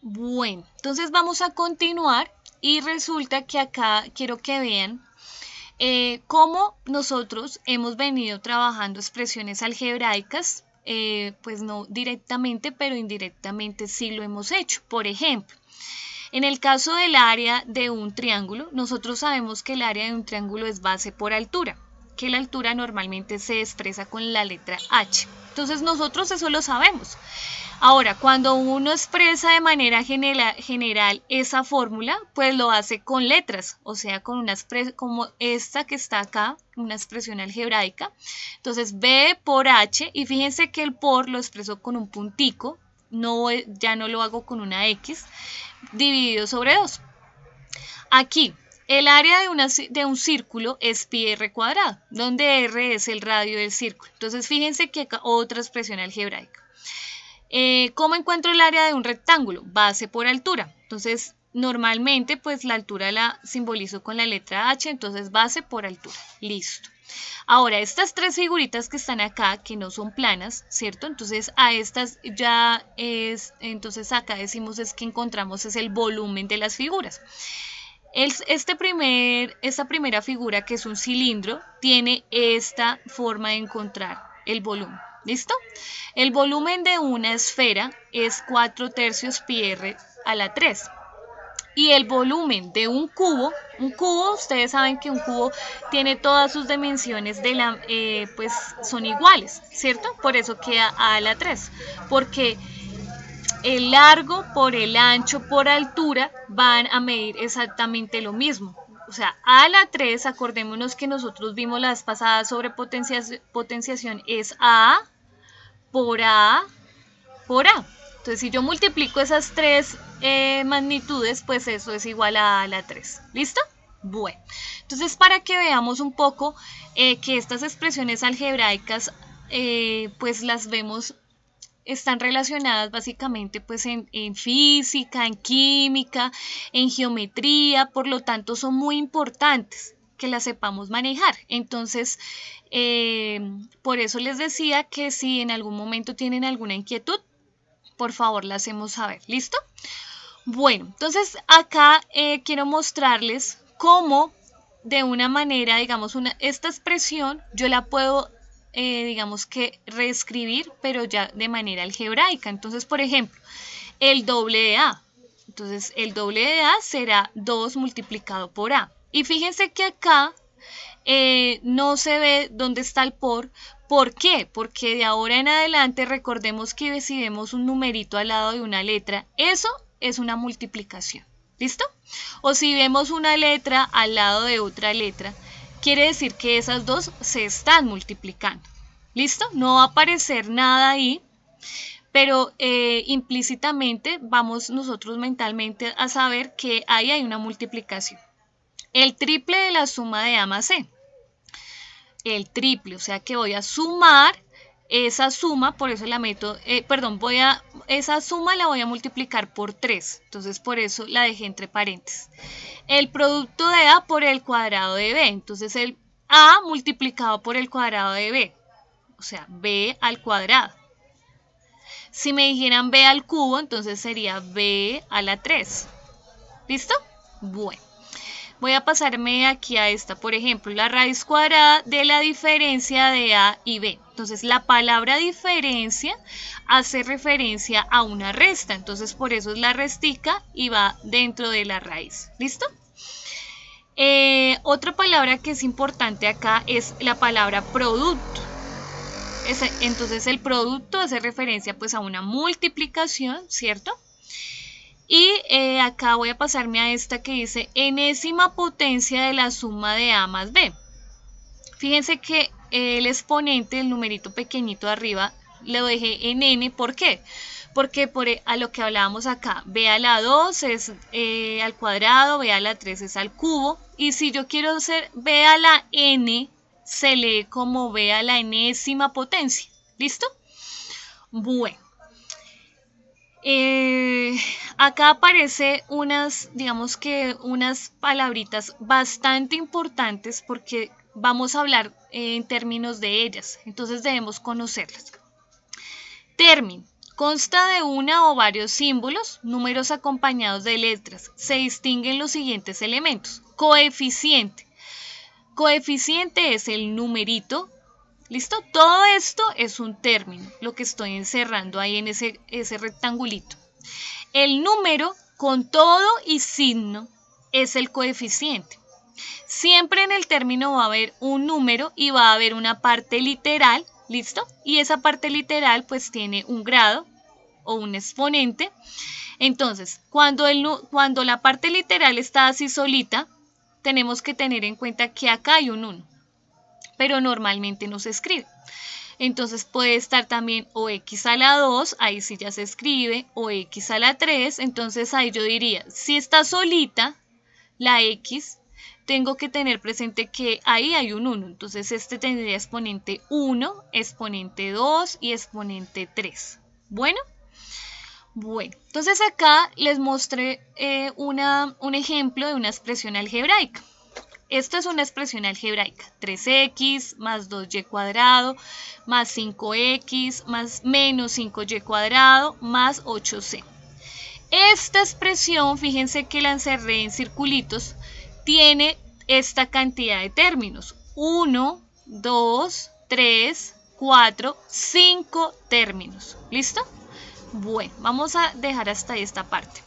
Bueno, entonces vamos a continuar y resulta que acá quiero que vean cómo nosotros hemos venido trabajando expresiones algebraicas, pues no directamente, pero indirectamente sí lo hemos hecho. Por ejemplo, en el caso del área de un triángulo, nosotros sabemos que el área de un triángulo es base por altura, que la altura normalmente se expresa con la letra H. Entonces nosotros eso lo sabemos. Ahora, cuando uno expresa de manera general esa fórmula, pues lo hace con letras, o sea, con una expresión como esta que está acá, una expresión algebraica. Entonces, B por H, y fíjense que el por lo expreso con un puntico, no, ya no lo hago con una X, dividido sobre 2. Aquí, el área de un círculo es pi r cuadrado, donde r es el radio del círculo. Entonces, fíjense que acá otra expresión algebraica. ¿Cómo encuentro el área de un rectángulo? Base por altura. Entonces, normalmente, pues la altura la simbolizo con la letra H, entonces base por altura. Listo. Ahora, estas tres figuritas que están acá, que no son planas, ¿cierto? Entonces, a estas ya es, entonces acá decimos es que encontramos es el volumen de las figuras. Esta primera figura, que es un cilindro, tiene esta forma de encontrar el volumen. ¿Listo? El volumen de una esfera es 4/3 pi r a la 3. Y el volumen de un cubo, ustedes saben que un cubo tiene todas sus dimensiones pues son iguales, ¿cierto? Por eso queda a la 3, porque el largo por el ancho por altura van a medir exactamente lo mismo. O sea, a la 3, acordémonos que nosotros vimos la vez pasada sobre potenciación, es A por A por A. Entonces, si yo multiplico esas tres magnitudes, pues eso es igual a la 3. ¿Listo? Bueno, entonces para que veamos un poco que estas expresiones algebraicas, pues las vemos, están relacionadas básicamente pues en física, en química, en geometría, por lo tanto son muy importantes que las sepamos manejar. Entonces, por eso les decía que si en algún momento tienen alguna inquietud, por favor la hacemos saber. ¿Listo? Bueno, entonces acá quiero mostrarles cómo de una manera, digamos, esta expresión yo la puedo, digamos que reescribir, pero ya de manera algebraica. Entonces, por ejemplo, el doble de A. Entonces, el doble de A será 2 multiplicado por A. Y fíjense que acá no se ve dónde está el por. ¿Por qué? Porque de ahora en adelante recordemos que si vemos un numerito al lado de una letra, eso es una multiplicación. ¿Listo? O si vemos una letra al lado de otra letra, quiere decir que esas dos se están multiplicando. ¿Listo? No va a aparecer nada ahí, pero implícitamente vamos nosotros mentalmente a saber que ahí hay una multiplicación. El triple de la suma de A más C. El triple, o sea que voy a sumar esa suma, por eso la meto, esa suma la voy a multiplicar por 3, entonces por eso la dejé entre paréntesis. El producto de A por el cuadrado de B, entonces el A multiplicado por el cuadrado de B, o sea, B al cuadrado. Si me dijeran B al cubo, entonces sería B a la 3. ¿Listo? Bueno. Voy a pasarme aquí a esta, por ejemplo, la raíz cuadrada de la diferencia de A y B. Entonces, la palabra diferencia hace referencia a una resta, entonces por eso es la restica y va dentro de la raíz. ¿Listo? Otra palabra que es importante acá es la palabra producto. Entonces, el producto hace referencia pues a una multiplicación, ¿cierto? Y acá voy a pasarme a esta que dice enésima potencia de la suma de A más B. Fíjense que el exponente, el numerito pequeñito de arriba, lo dejé en n. ¿Por qué? Porque a lo que hablábamos acá, b a la 2 es al cuadrado, b a la 3 es al cubo. Y si yo quiero hacer b a la n, se lee como b a la enésima potencia. ¿Listo? Bueno. Acá aparece digamos que unas palabritas bastante importantes porque vamos a hablar en términos de ellas, entonces debemos conocerlas. Término. Consta de una o varios símbolos, números acompañados de letras. Se distinguen los siguientes elementos. Coeficiente. Coeficiente es el numerito. ¿Listo? Todo esto es un término, lo que estoy encerrando ahí en ese rectangulito. El número con todo y signo es el coeficiente. Siempre en el término va a haber un número y va a haber una parte literal, ¿listo? Y esa parte literal pues tiene un grado o un exponente. Entonces, cuando la parte literal está así solita, tenemos que tener en cuenta que acá hay un 1, pero normalmente no se escribe. Entonces puede estar también o x a la 2, ahí sí ya se escribe, o x a la 3, entonces ahí yo diría, si está solita la x, tengo que tener presente que ahí hay un 1, entonces este tendría exponente 1, exponente 2 y exponente 3. Bueno, entonces acá les mostré un ejemplo de una expresión algebraica. Esto es una expresión algebraica, 3x más 2y cuadrado más 5x más menos 5y cuadrado más 8c. Esta expresión, fíjense que la encerré en circulitos, tiene esta cantidad de términos, 1, 2, 3, 4, 5 términos, ¿listo? Bueno, vamos a dejar hasta ahí esta parte.